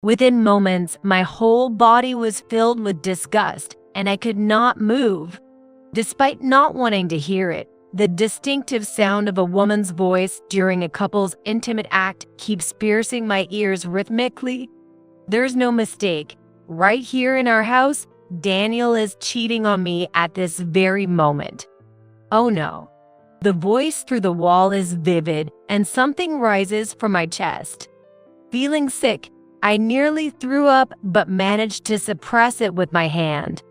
Within moments, my whole body was filled with disgust, and I could not move. Despite not wanting to hear it, the distinctive sound of a woman's voice during a couple's intimate act keeps piercing my ears rhythmically. There's no mistake. Right here in our house, Daniel is cheating on me at this very moment. Oh no. The voice through the wall is vivid, and something rises from my chest. Feeling sick, I nearly threw up but managed to suppress it with my hand.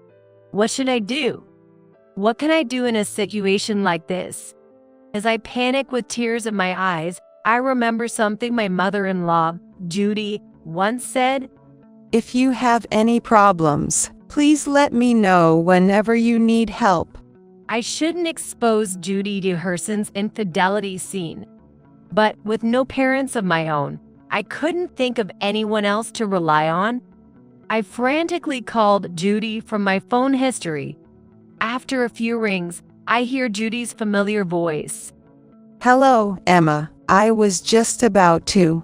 What should I do? What can I do in a situation like this? As I panic with tears in my eyes, I remember something my mother-in-law, Judy, once said. If you have any problems, please let me know whenever you need help. I shouldn't expose Judy to her son's infidelity scene. But with no parents of my own, I couldn't think of anyone else to rely on. I frantically called Judy from my phone history. After a few rings, I hear Judy's familiar voice. Hello, Emma. I was just about to.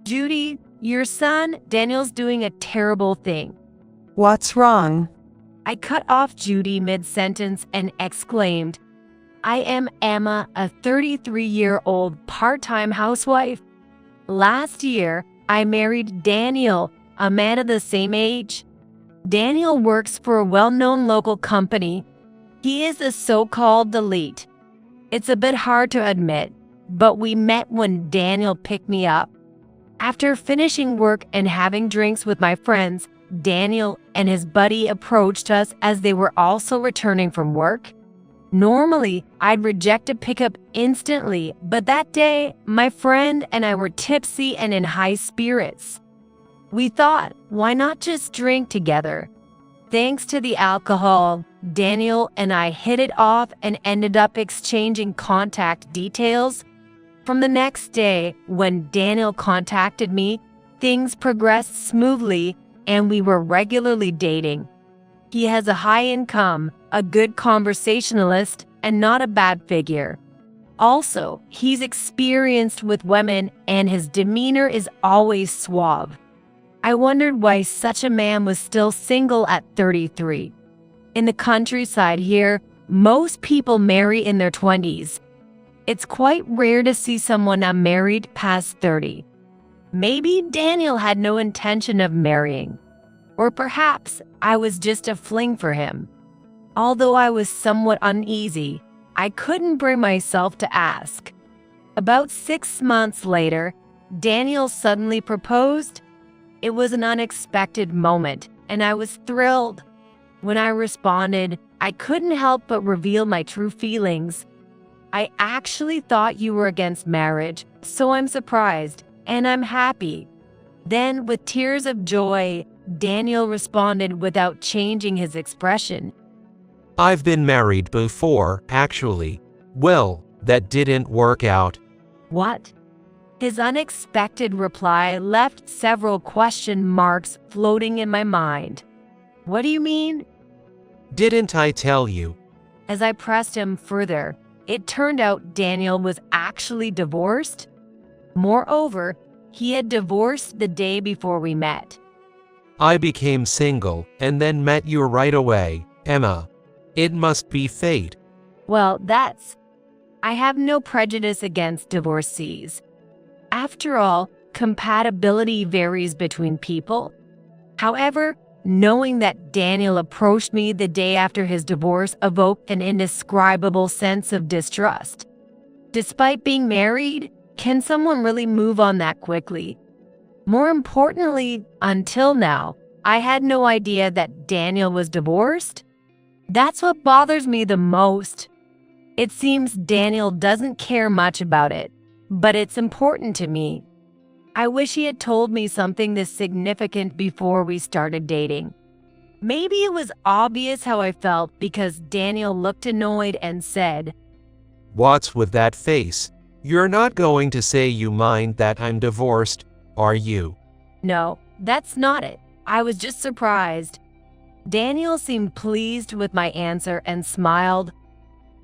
Judy, your son, Daniel's doing a terrible thing. What's wrong? I cut off Judy mid-sentence and exclaimed, I am Emma, a 33-year-old part-time housewife. Last year, I married Daniel, a man of the same age. Daniel works for a well-known local company. He is a so-called elite. It's a bit hard to admit, but we met when Daniel picked me up. After finishing work and having drinks with my friends, Daniel and his buddy approached us as they were also returning from work. Normally, I'd reject a pickup instantly, but that day, my friend and I were tipsy and in high spirits. We thought, why not just drink together? Thanks to the alcohol, Daniel and I hit it off and ended up exchanging contact details. From the next day, when Daniel contacted me, things progressed smoothly and we were regularly dating. He has a high income, a good conversationalist, and not a bad figure. Also, he's experienced with women and his demeanor is always suave. I wondered why such a man was still single at 33. In the countryside here, most people marry in their 20s. It's quite rare to see someone unmarried past 30. Maybe Daniel had no intention of marrying. Or perhaps I was just a fling for him. Although I was somewhat uneasy, I couldn't bring myself to ask. About 6 months later, Daniel suddenly proposed. It was an unexpected moment, and I was thrilled. When I responded, I couldn't help but reveal my true feelings. I actually thought you were against marriage, so I'm surprised, and I'm happy. Then, with tears of joy, Daniel responded without changing his expression. I've been married before, actually. Well, that didn't work out. What? His unexpected reply left several question marks floating in my mind. What do you mean? Didn't I tell you? As I pressed him further, it turned out Daniel was actually divorced. Moreover, he had divorced the day before we met. I became single and then met you right away, Emma. It must be fate. Well, I have no prejudice against divorcees. After all, compatibility varies between people. However, knowing that Daniel approached me the day after his divorce evoked an indescribable sense of distrust. Despite being married, can someone really move on that quickly? More importantly, until now, I had no idea that Daniel was divorced. That's what bothers me the most. It seems Daniel doesn't care much about it, but it's important to me. I wish he had told me something this significant before we started dating. Maybe it was obvious how I felt because Daniel looked annoyed and said, What's with that face? You're not going to say you mind that I'm divorced, are you? No, that's not it. I was just surprised. Daniel seemed pleased with my answer and smiled.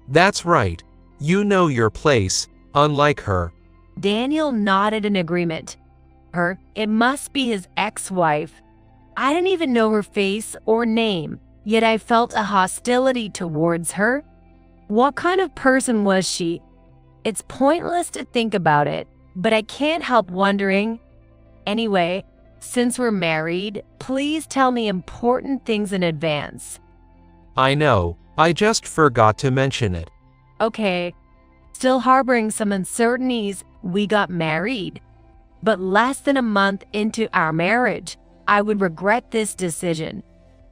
That's right. You know your place, unlike her. Daniel nodded in agreement. Her, it must be his ex-wife. I didn't even know her face or name, yet I felt a hostility towards her. What kind of person was she? It's pointless to think about it, but I can't help wondering. Anyway, since we're married, please tell me important things in advance. I know, I just forgot to mention it. Okay, still harboring some uncertainties, we got married. But less than a month into our marriage, I would regret this decision.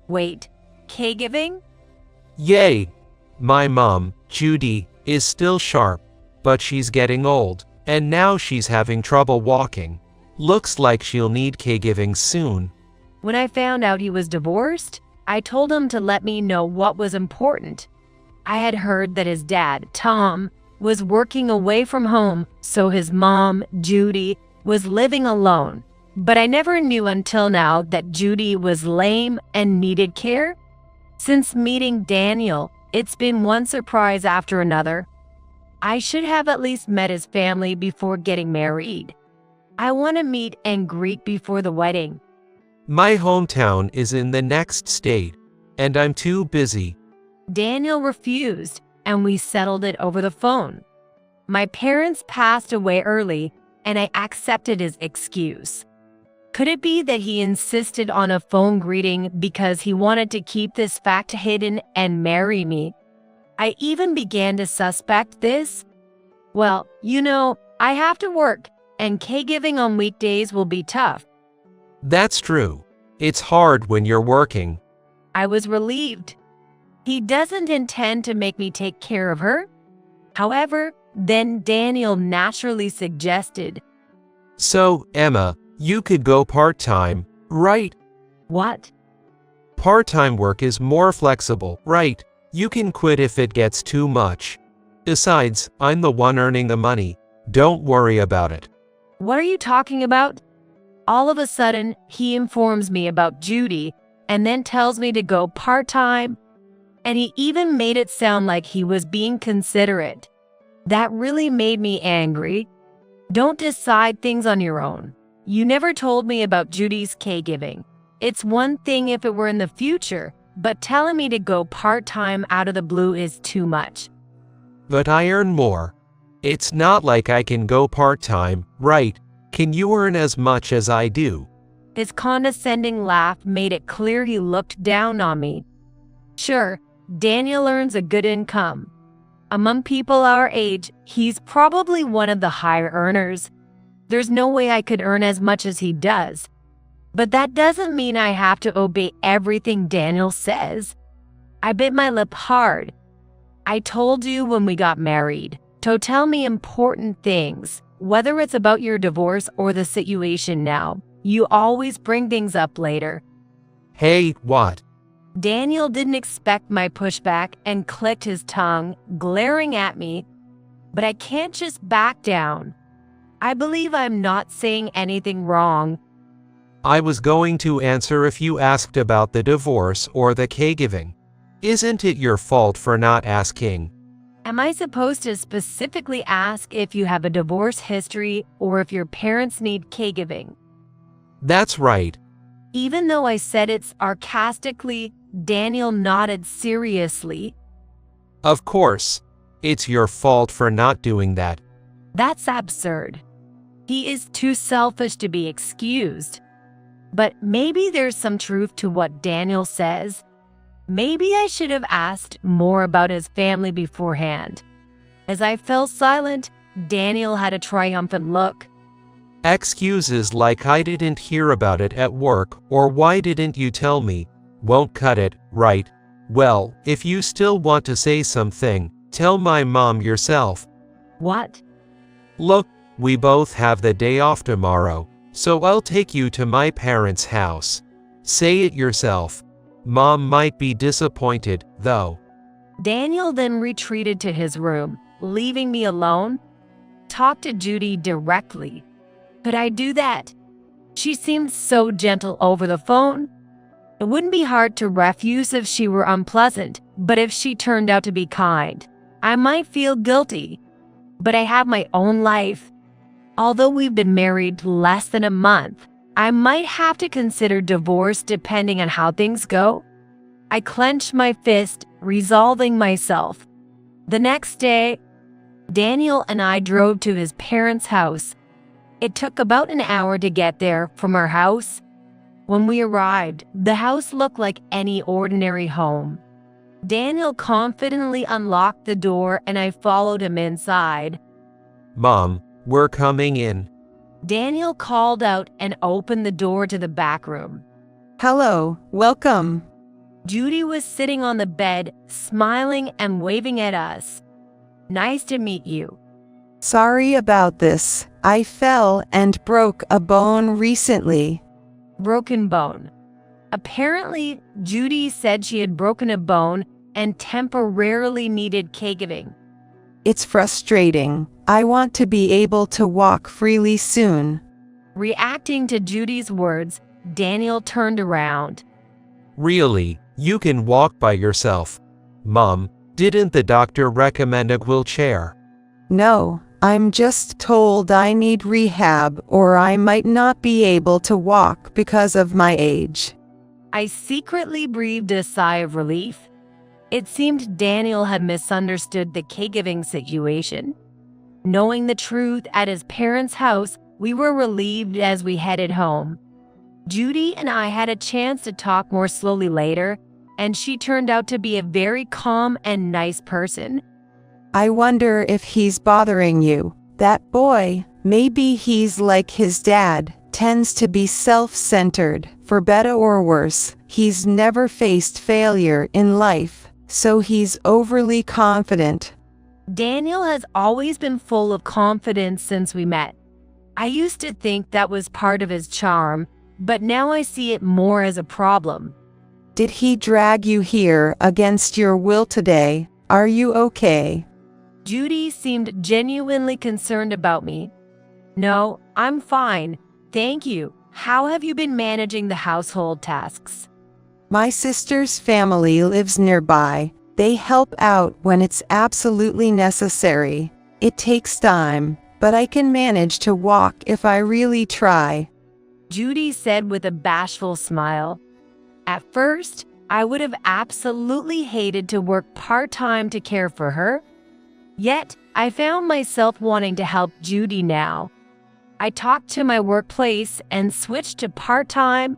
Wait, caregiving? Yay! My mom, Judy, is still sharp, but she's getting old, and now she's having trouble walking. Looks like she'll need caregiving soon. When I found out he was divorced, I told him to let me know what was important. I had heard that his dad, Tom, was working away from home, so his mom, Judy, was living alone. But I never knew until now that Judy was lame and needed care. Since meeting Daniel, it's been one surprise after another. I should have at least met his family before getting married. I want to meet and greet before the wedding. My hometown is in the next state, and I'm too busy. Daniel refused, and we settled it over the phone. My parents passed away early, and I accepted his excuse. Could it be that he insisted on a phone greeting because he wanted to keep this fact hidden and marry me? I even began to suspect this. Well, I have to work, and caregiving on weekdays will be tough. That's true. It's hard when you're working. I was relieved. He doesn't intend to make me take care of her. However, then Daniel naturally suggested, So, Emma, you could go part-time, right? What? Part-time work is more flexible, right? You can quit if it gets too much. Besides, I'm the one earning the money. Don't worry about it. What are you talking about? All of a sudden, he informs me about Judy and then tells me to go part-time. And he even made it sound like he was being considerate. That really made me angry. Don't decide things on your own. You never told me about Judy's caregiving. It's one thing if it were in the future, but telling me to go part-time out of the blue is too much. But I earn more. It's not like I can go part-time, right? Can you earn as much as I do? His condescending laugh made it clear he looked down on me. Sure, Daniel earns a good income. Among people our age, he's probably one of the higher earners. There's no way I could earn as much as he does. But that doesn't mean I have to obey everything Daniel says. I bit my lip hard. I told you when we got married to tell me important things, whether it's about your divorce or the situation now. You always bring things up later. Hey, what? Daniel didn't expect my pushback and clicked his tongue, glaring at me. But I can't just back down. I believe I'm not saying anything wrong. I was going to answer if you asked about the divorce or the caregiving. Isn't it your fault for not asking? Am I supposed to specifically ask if you have a divorce history or if your parents need caregiving? That's right. Even though I said it sarcastically, Daniel nodded seriously. Of course. It's your fault for not doing that. That's absurd. He is too selfish to be excused. But maybe there's some truth to what Daniel says. Maybe I should have asked more about his family beforehand. As I fell silent, Daniel had a triumphant look. Excuses like I didn't hear about it at work or why didn't you tell me won't cut it, right? Well, if you still want to say something, tell my mom yourself. What? Look, we both have the day off tomorrow, so I'll take you to my parents' house. Say it yourself. Mom might be disappointed, though. Daniel then retreated to his room, leaving me alone. Talk to Judy directly. Could I do that? She seemed so gentle over the phone. It wouldn't be hard to refuse if she were unpleasant, but if she turned out to be kind, I might feel guilty. But I have my own life. Although we've been married less than a month, I might have to consider divorce depending on how things go. I clenched my fist, resolving myself. The next day, Daniel and I drove to his parents' house. It took about an hour to get there from our house. When we arrived, the house looked like any ordinary home. Daniel confidently unlocked the door and I followed him inside. Mom, we're coming in. Daniel called out and opened the door to the back room. Hello, welcome. Judy was sitting on the bed, smiling and waving at us. Nice to meet you. Sorry about this. I fell and broke a bone recently. Broken bone. Apparently, Judy said she had broken a bone and temporarily needed caregiving. It's frustrating. I want to be able to walk freely soon. Reacting to Judy's words, Daniel turned around. Really, you can walk by yourself. Mom, didn't the doctor recommend a wheelchair? No, I'm just told I need rehab or I might not be able to walk because of my age. I secretly breathed a sigh of relief. It seemed Daniel had misunderstood the caregiving situation. Knowing the truth at his parents' house, we were relieved as we headed home. Judy and I had a chance to talk more slowly later, and she turned out to be a very calm and nice person. I wonder if he's bothering you. That boy, maybe he's like his dad, tends to be self-centered. For better or worse, he's never faced failure in life, so he's overly confident. Daniel has always been full of confidence since we met. I used to think that was part of his charm, but now I see it more as a problem. Did he drag you here against your will today? Are you okay? Judy seemed genuinely concerned about me. No, I'm fine. Thank you. How have you been managing the household tasks? My sister's family lives nearby. They help out when it's absolutely necessary. It takes time, but I can manage to walk if I really try. Judy said with a bashful smile. At first, I would have absolutely hated to work part-time to care for her. Yet, I found myself wanting to help Judy now. I talked to my workplace and switched to part-time.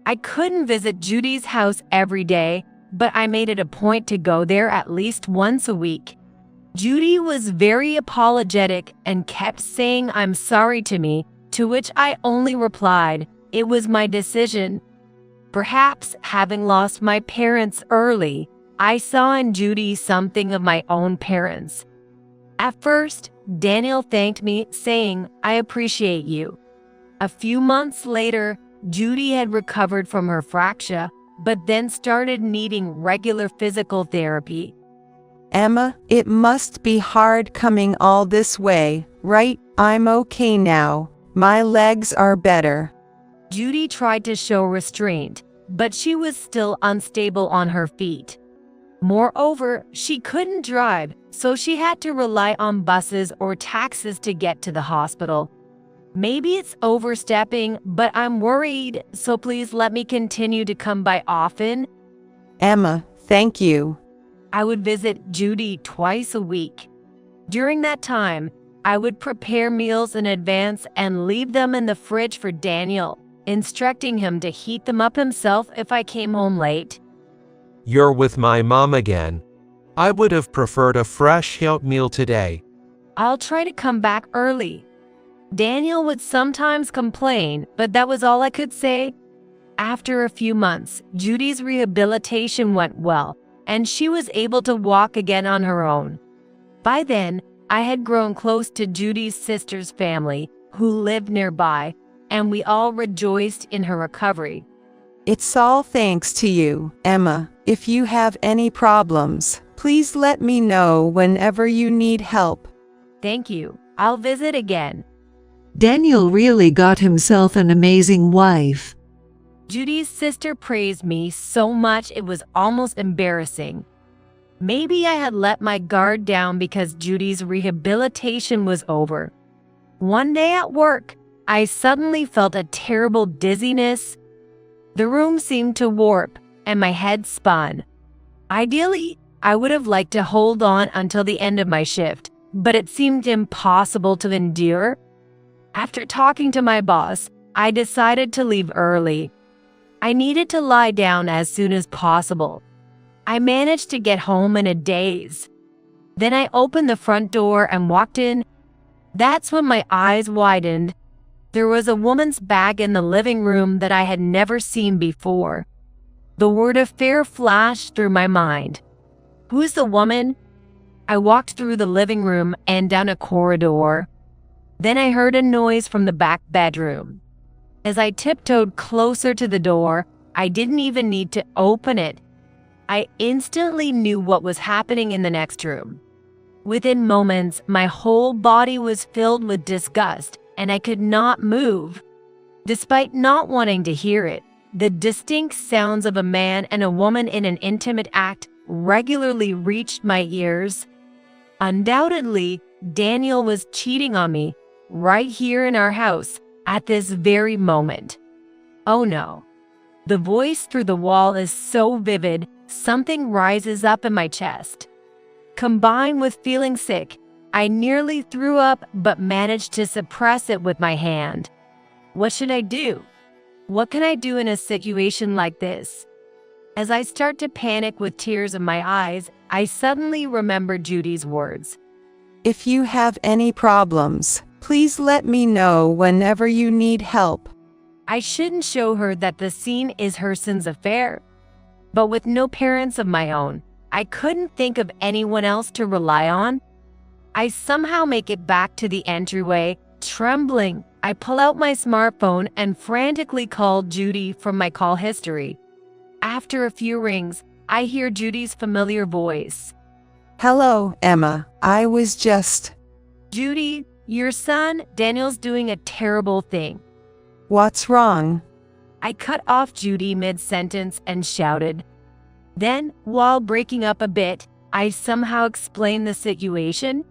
I couldn't visit Judy's house every day, but I made it a point to go there at least once a week. Judy was very apologetic and kept saying I'm sorry to me, to which I only replied, it was my decision. Perhaps having lost my parents early, I saw in Judy something of my own parents. At first, Daniel thanked me, saying, I appreciate you. A few months later, Judy had recovered from her fracture, but then started needing regular physical therapy. Emma, it must be hard coming all this way, right? I'm okay now. My legs are better. Judy tried to show restraint, but she was still unstable on her feet. Moreover, she couldn't drive, so she had to rely on buses or taxis to get to the hospital. Maybe it's overstepping, but I'm worried, so please let me continue to come by often. Emma, thank you. I would visit Judy twice a week. During that time, I would prepare meals in advance and leave them in the fridge for Daniel, instructing him to heat them up himself if I came home late. You're with my mom again. I would have preferred a fresh meal today. I'll try to come back early. Daniel would sometimes complain, but that was all I could say. After a few months, Judy's rehabilitation went well, and she was able to walk again on her own. By then, I had grown close to Judy's sister's family, who lived nearby, and we all rejoiced in her recovery. It's all thanks to you, Emma. If you have any problems, please let me know whenever you need help. Thank you. I'll visit again. Daniel really got himself an amazing wife. Judy's sister praised me so much it was almost embarrassing. Maybe I had let my guard down because Judy's rehabilitation was over. One day at work, I suddenly felt a terrible dizziness. The room seemed to warp, and my head spun. Ideally, I would have liked to hold on until the end of my shift, but it seemed impossible to endure. After talking to my boss, I decided to leave early. I needed to lie down as soon as possible. I managed to get home in a daze. Then I opened the front door and walked in. That's when my eyes widened. There was a woman's bag in the living room that I had never seen before. The word affair flashed through my mind. Who's the woman? I walked through the living room and down a corridor. Then I heard a noise from the back bedroom. As I tiptoed closer to the door, I didn't even need to open it. I instantly knew what was happening in the next room. Within moments, my whole body was filled with disgust, and I could not move. Despite not wanting to hear it, the distinct sounds of a man and a woman in an intimate act regularly reached my ears. Undoubtedly, Daniel was cheating on me right here in our house at this very moment. Oh no. The voice through the wall is so vivid, something rises up in my chest. Combined with feeling sick, I nearly threw up but managed to suppress it with my hand. What should I do? What can I do in a situation like this? As I start to panic with tears in my eyes, I suddenly remember Judy's words. If you have any problems, please let me know whenever you need help. I shouldn't show her that the scene is her son's affair. But with no parents of my own, I couldn't think of anyone else to rely on. I somehow make it back to the entryway. Trembling, I pull out my smartphone and frantically call Judy from my call history. After a few rings, I hear Judy's familiar voice. Hello, Emma. I was just... Judy, your son, Daniel's doing a terrible thing. What's wrong? I cut off Judy mid-sentence and shouted. Then, while breaking up a bit, I somehow explained the situation.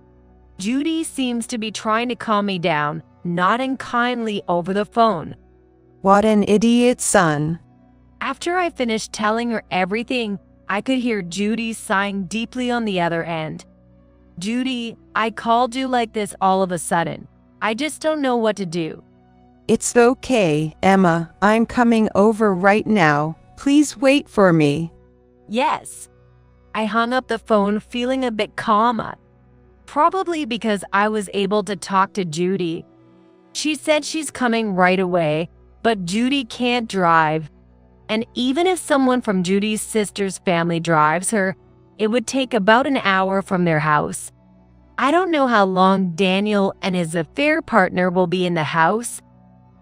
Judy seems to be trying to calm me down, nodding kindly over the phone. What an idiot son. After I finished telling her everything, I could hear Judy sighing deeply on the other end. Judy, I called you like this all of a sudden. I just don't know what to do. It's okay, Emma. I'm coming over right now. Please wait for me. Yes. I hung up the phone feeling a bit calmer. Probably because I was able to talk to Judy. She said she's coming right away, but Judy can't drive. And even if someone from Judy's sister's family drives her, it would take about an hour from their house. I don't know how long Daniel and his affair partner will be in the house.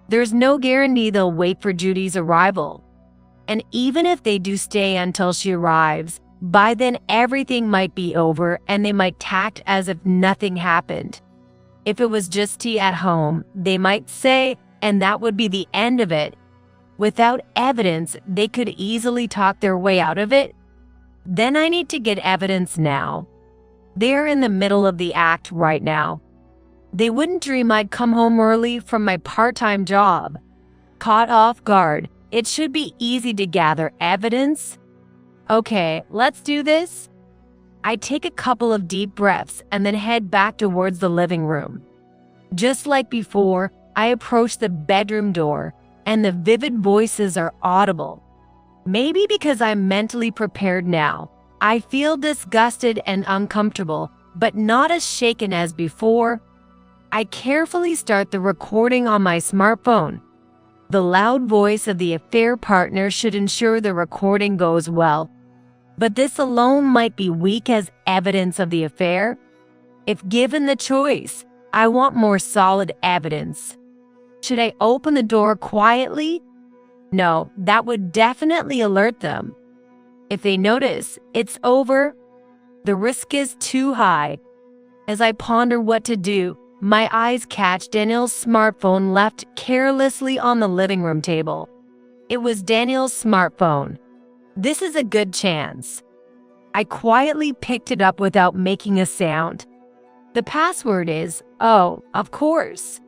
There's no guarantee they'll wait for Judy's arrival. And even if they do stay until she arrives, by then everything might be over and they might act as if nothing happened. If it was just tea at home, they might say, and that would be the end of it. Without evidence, they could easily talk their way out of it. Then I need to get evidence now. They're in the middle of the act right now. They wouldn't dream I'd come home early from my part-time job. Caught off guard, it should be easy to gather evidence. Okay, let's do this. I take a couple of deep breaths and then head back towards the living room. Just like before, I approach the bedroom door, and the vivid voices are audible. Maybe because I'm mentally prepared now, I feel disgusted and uncomfortable, but not as shaken as before. I carefully start the recording on my smartphone. The loud voice of the affair partner should ensure the recording goes well. But this alone might be weak as evidence of the affair. If given the choice, I want more solid evidence. Should I open the door quietly? No, that would definitely alert them. If they notice, it's over. The risk is too high. As I ponder what to do, my eyes catch Daniel's smartphone left carelessly on the living room table. It was Daniel's smartphone. This is a good chance. I quietly picked it up without making a sound. The password is, oh, of course.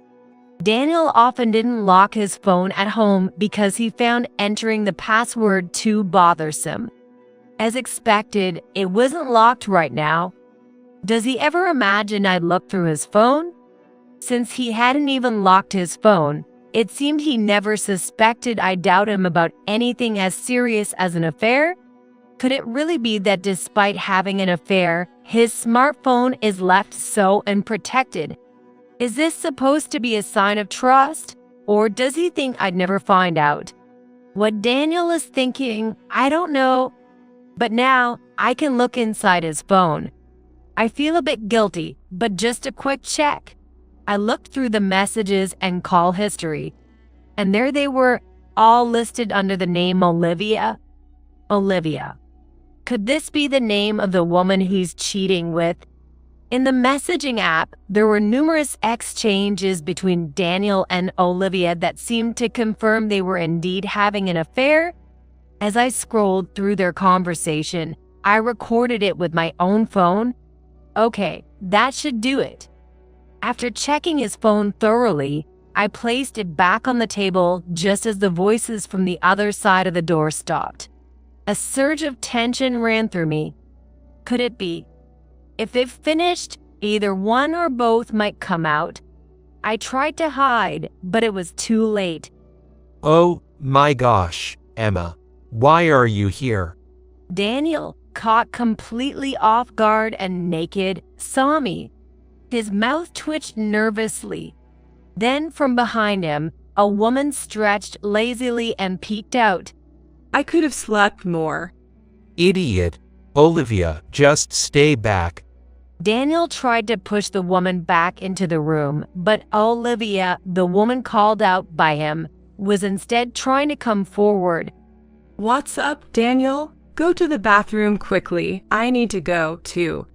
Daniel often didn't lock his phone at home because he found entering the password too bothersome. As expected, it wasn't locked right now. Does he ever imagine I'd look through his phone? Since he hadn't even locked his phone, it seemed he never suspected I doubt him about anything as serious as an affair. Could it really be that despite having an affair, his smartphone is left so unprotected? Is this supposed to be a sign of trust? Or does he think I'd never find out? What Daniel is thinking, I don't know. But now, I can look inside his phone. I feel a bit guilty, but just a quick check. I looked through the messages and call history, and there they were, all listed under the name Olivia. Olivia. Could this be the name of the woman he's cheating with? In the messaging app, there were numerous exchanges between Daniel and Olivia that seemed to confirm they were indeed having an affair. As I scrolled through their conversation, I recorded it with my own phone. Okay, that should do it. After checking his phone thoroughly, I placed it back on the table just as the voices from the other side of the door stopped. A surge of tension ran through me. Could it be? If they've finished, either one or both might come out. I tried to hide, but it was too late. Oh, my gosh, Emma. Why are you here? Daniel, caught completely off guard and naked, saw me. His mouth twitched nervously. Then from behind him, a woman stretched lazily and peeked out. I could have slept more. Idiot. Olivia, just stay back. Daniel tried to push the woman back into the room, but Olivia, the woman called out by him, was instead trying to come forward. What's up, Daniel? Go to the bathroom quickly. I need to go, too.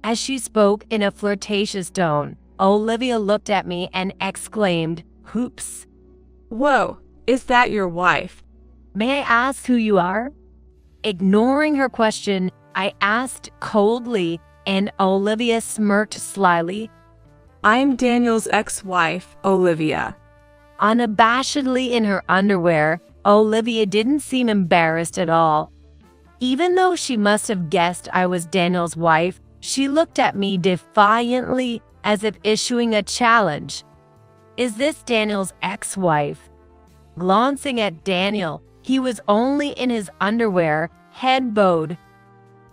As she spoke in a flirtatious tone, Olivia looked at me and exclaimed, "Hoops." Whoa, is that your wife? May I ask who you are? Ignoring her question, I asked coldly, and Olivia smirked slyly. I'm Daniel's ex-wife, Olivia. Unabashedly in her underwear, Olivia didn't seem embarrassed at all. Even though she must have guessed I was Daniel's wife, she looked at me defiantly, as if issuing a challenge. Is this Daniel's ex-wife? Glancing at Daniel, he was only in his underwear, head bowed.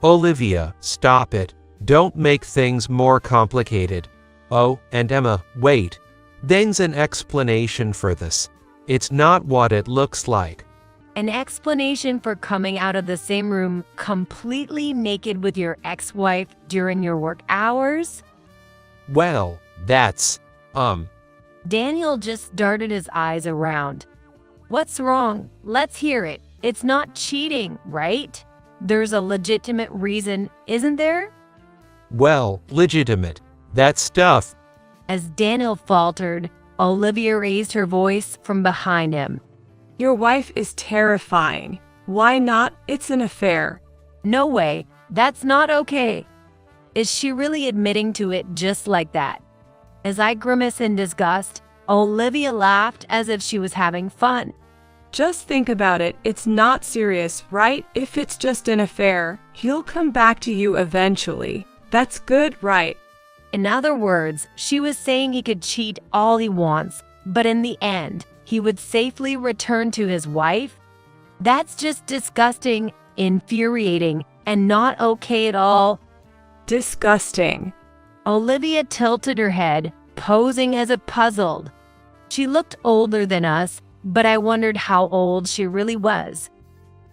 Olivia, stop it. Don't make things more complicated. Oh, and Emma, wait. There's an explanation for this. It's not what it looks like. An explanation for coming out of the same room completely naked with your ex-wife during your work hours? Well, that's, Daniel just darted his eyes around. What's wrong? Let's hear it. It's not cheating, right? There's a legitimate reason, isn't there? well, legitimate. That stuff. As Daniel faltered, Olivia raised her voice from behind him. Your wife is terrifying. Why not? It's an affair. No way. That's not okay. Is she really admitting to it just like that? As I grimaced in disgust, Olivia laughed as if she was having fun. Just think about it. It's not serious, right? If it's just an affair, he'll come back to you eventually. That's good, right? In other words, she was saying he could cheat all he wants, but in the end, he would safely return to his wife? That's just disgusting, infuriating, and not okay at all. Disgusting. Olivia tilted her head, posing as if puzzled. She looked older than us, but I wondered how old she really was.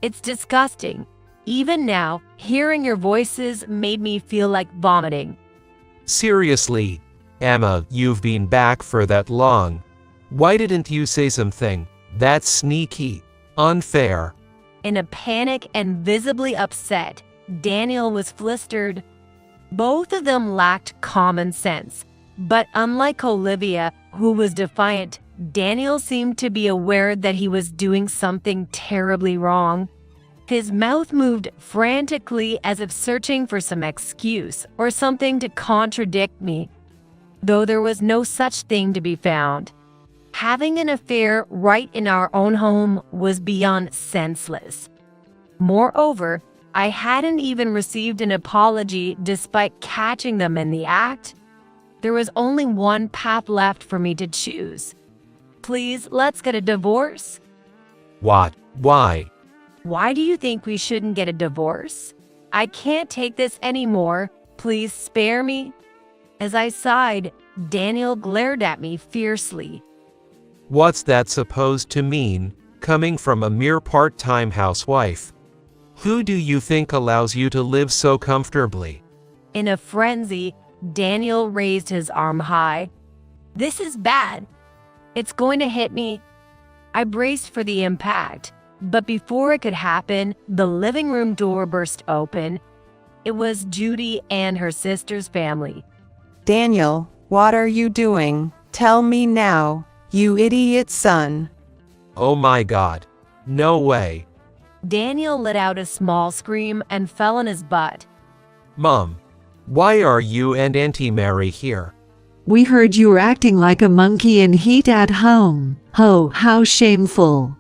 It's disgusting. Even now, hearing your voices made me feel like vomiting. Seriously, Emma, you've been back for that long. Why didn't you say something? That's sneaky. Unfair. In a panic and visibly upset, Daniel was flustered. Both of them lacked common sense, but unlike Olivia, who was defiant, Daniel seemed to be aware that he was doing something terribly wrong. His mouth moved frantically as if searching for some excuse or something to contradict me. though there was no such thing to be found. Having an affair right in our own home was beyond senseless. Moreover, I hadn't even received an apology despite catching them in the act. There was only one path left for me to choose. Please, let's get a divorce. What? Why? Why do you think we shouldn't get a divorce? I can't take this anymore. Please spare me. As I sighed, Daniel glared at me fiercely. What's that supposed to mean, coming from a mere part-time housewife? Who do you think allows you to live so comfortably? In a frenzy, Daniel raised his arm high. This is bad. It's going to hit me. I braced for the impact, but before it could happen, the living room door burst open. It was Judy and her sister's family. Daniel, what are you doing? Tell me now, you idiot son. Oh my God. No way. Daniel let out a small scream and fell on his butt. Mom, why are you and Auntie Mary here? We heard you were acting like a monkey in heat at home. Oh, how shameful.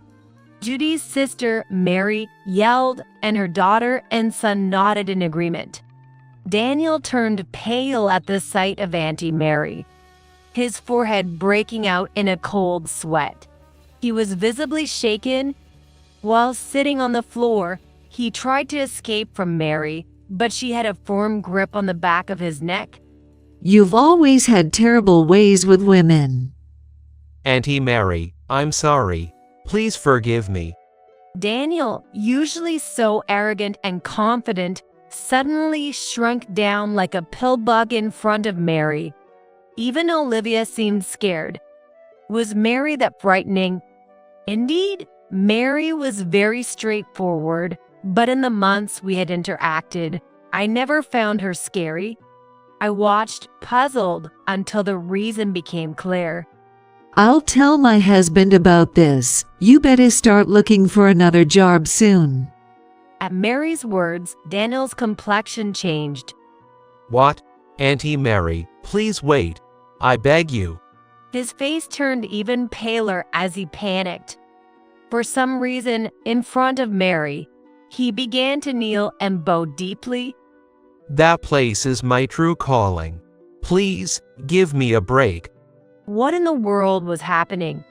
Judy's sister, Mary, yelled, and her daughter and son nodded in agreement. Daniel turned pale at the sight of Auntie Mary, his forehead breaking out in a cold sweat. He was visibly shaken. While sitting on the floor, he tried to escape from Mary, but she had a firm grip on the back of his neck. You've always had terrible ways with women. Auntie Mary, I'm sorry. Please forgive me. Daniel, usually so arrogant and confident, suddenly shrunk down like a pill bug in front of Mary. Even Olivia seemed scared. Was Mary that frightening? Indeed, Mary was very straightforward, but in the months we had interacted, I never found her scary. I watched, puzzled, until the reason became clear. I'll tell my husband about this. You better start looking for another job soon. At Mary's words, Daniel's complexion changed. What? Auntie Mary, please wait. I beg you. His face turned even paler as he panicked. For some reason, in front of Mary, he began to kneel and bow deeply. That place is my true calling. Please, give me a break. What in the world was happening?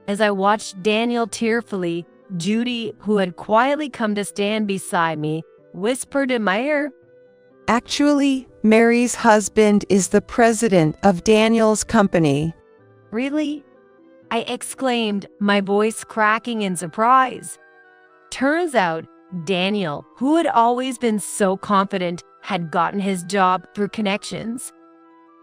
As I watched Daniel tearfully, Judy, who had quietly come to stand beside me, whispered in my ear, Actually, Mary's husband is the president of Daniel's company. Really? I exclaimed, my voice cracking in surprise. Turns out, Daniel, who had always been so confident, had gotten his job through connections.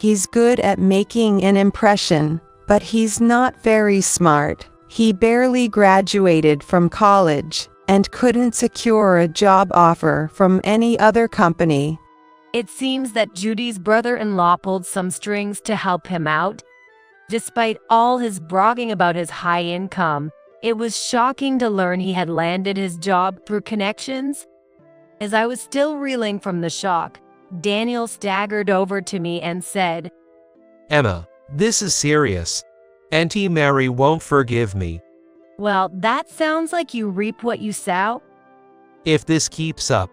He's good at making an impression, but he's not very smart. He barely graduated from college and couldn't secure a job offer from any other company. It seems that Judy's brother-in-law pulled some strings to help him out. Despite all his bragging about his high income, it was shocking to learn he had landed his job through connections. As I was still reeling from the shock, Daniel staggered over to me and said, Emma, this is serious. Auntie Mary won't forgive me. Well, that sounds like you reap what you sow. If this keeps up,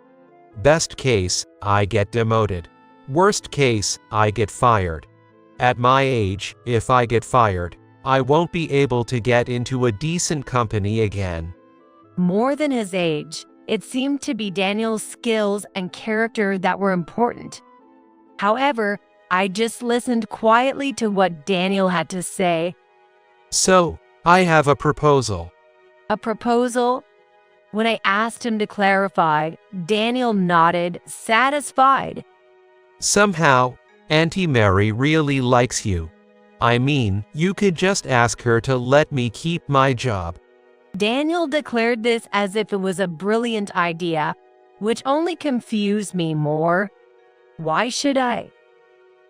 best case, I get demoted. Worst case, I get fired. At my age, if I get fired, I won't be able to get into a decent company again. More than his age, it seemed to be Daniel's skills and character that were important. However, I just listened quietly to what Daniel had to say. So, I have a proposal. A proposal? When I asked him to clarify, Daniel nodded, satisfied. Somehow, Auntie Mary really likes you. I mean, you could just ask her to let me keep my job. Daniel declared this as if it was a brilliant idea, which only confused me more. Why should I?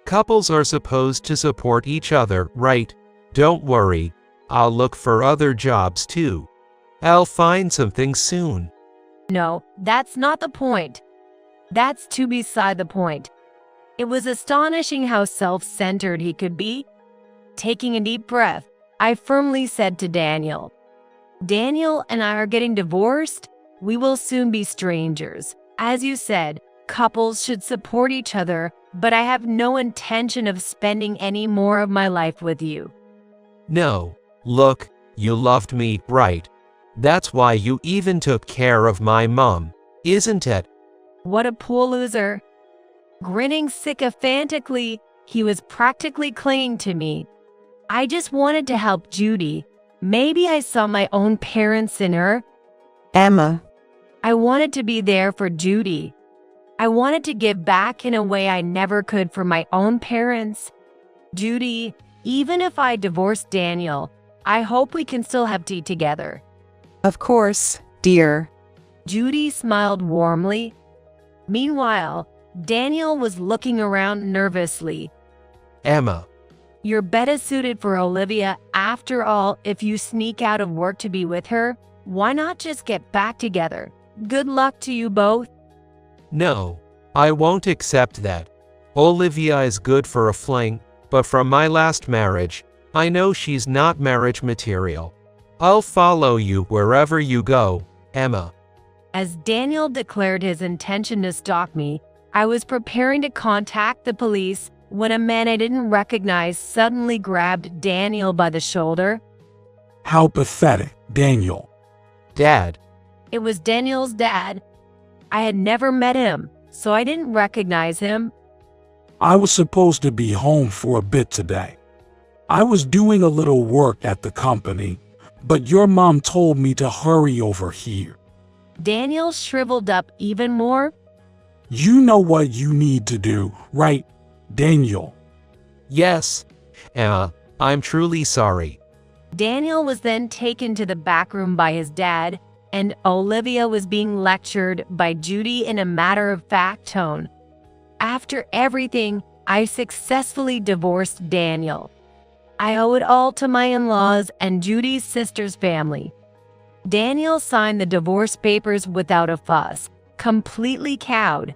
Couples are supposed to support each other, right? Don't worry, I'll look for other jobs too. I'll find something soon. No, that's not the point. That's too beside the point. It was astonishing how self-centered he could be. Taking a deep breath, I firmly said to Daniel, "Daniel and I are getting divorced. We will soon be strangers. As you said, couples should support each other, but I have no intention of spending any more of my life with you." No, look, you loved me, right? That's why you even took care of my mom, isn't it? What a poor loser. Grinning sycophantically, he was practically clinging to me. I just wanted to help Judy. Maybe I saw my own parents in her. Emma, I wanted to be there for Judy. I wanted to give back in a way I never could for my own parents. Judy, even if I divorce Daniel, I hope we can still have tea together. of course, dear. Judy smiled warmly. Meanwhile, Daniel was looking around nervously. Emma, You're better suited for Olivia. After all, if you sneak out of work to be with her, why not just get back together? Good luck to you both. no, I won't accept that. Olivia is good for a fling, but from my last marriage, I know she's not marriage material. I'll follow you wherever you go, Emma. As Daniel declared his intention to stalk me, I was preparing to contact the police when a man I didn't recognize suddenly grabbed Daniel by the shoulder. How pathetic, Daniel. Dad, It was Daniel's dad. I had never met him, so I didn't recognize him. I was supposed to be home for a bit today. I was doing a little work at the company, but your mom told me to hurry over here. Daniel shriveled up even more. You know what you need to do, right, Daniel? yes, Emma, I'm truly sorry. Daniel was then taken to the back room by his dad, and Olivia was being lectured by Judy in a matter-of-fact tone. After everything, I successfully divorced Daniel. I owe it all to my in-laws and Judy's sister's family. Daniel signed the divorce papers without a fuss, completely cowed.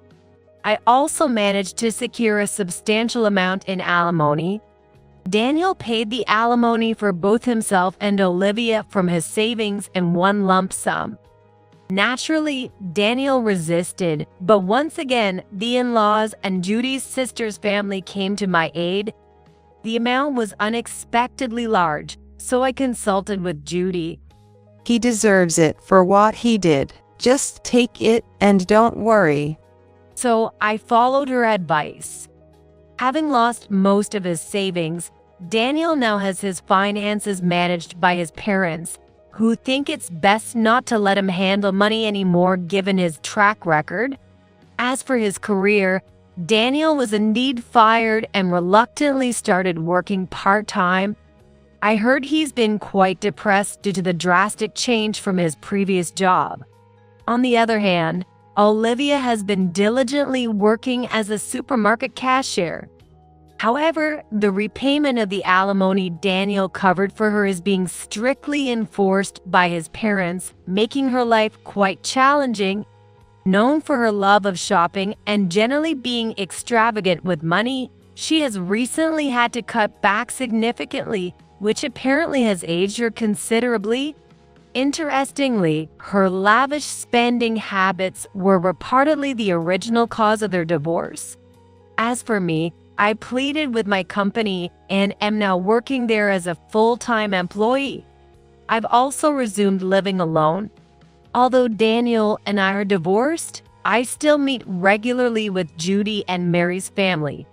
I also managed to secure a substantial amount in alimony. Daniel paid the alimony for both himself and Olivia from his savings in one lump sum. Naturally, Daniel resisted, but once again, the in-laws and Judy's sister's family came to my aid. The amount was unexpectedly large, so I consulted with Judy. He deserves it for what he did. Just take it and don't worry. So I followed her advice. Having lost most of his savings, Daniel now has his finances managed by his parents, who think it's best not to let him handle money anymore given his track record. As for his career, Daniel was indeed fired and reluctantly started working part-time. I heard he's been quite depressed due to the drastic change from his previous job. On the other hand, Olivia has been diligently working as a supermarket cashier. However, the repayment of the alimony Daniel covered for her is being strictly enforced by his parents, making her life quite challenging. Known for her love of shopping and generally being extravagant with money, she has recently had to cut back significantly, which apparently has aged her considerably. Interestingly, her lavish spending habits were reportedly the original cause of their divorce. As for me, I pleaded with my company and am now working there as a full-time employee. I've also resumed living alone. Although Daniel and I are divorced, I still meet regularly with Judy and Mary's family.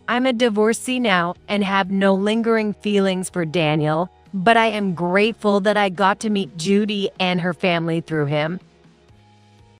I'm a divorcee now and have no lingering feelings for Daniel, but I am grateful that I got to meet Judy and her family through him.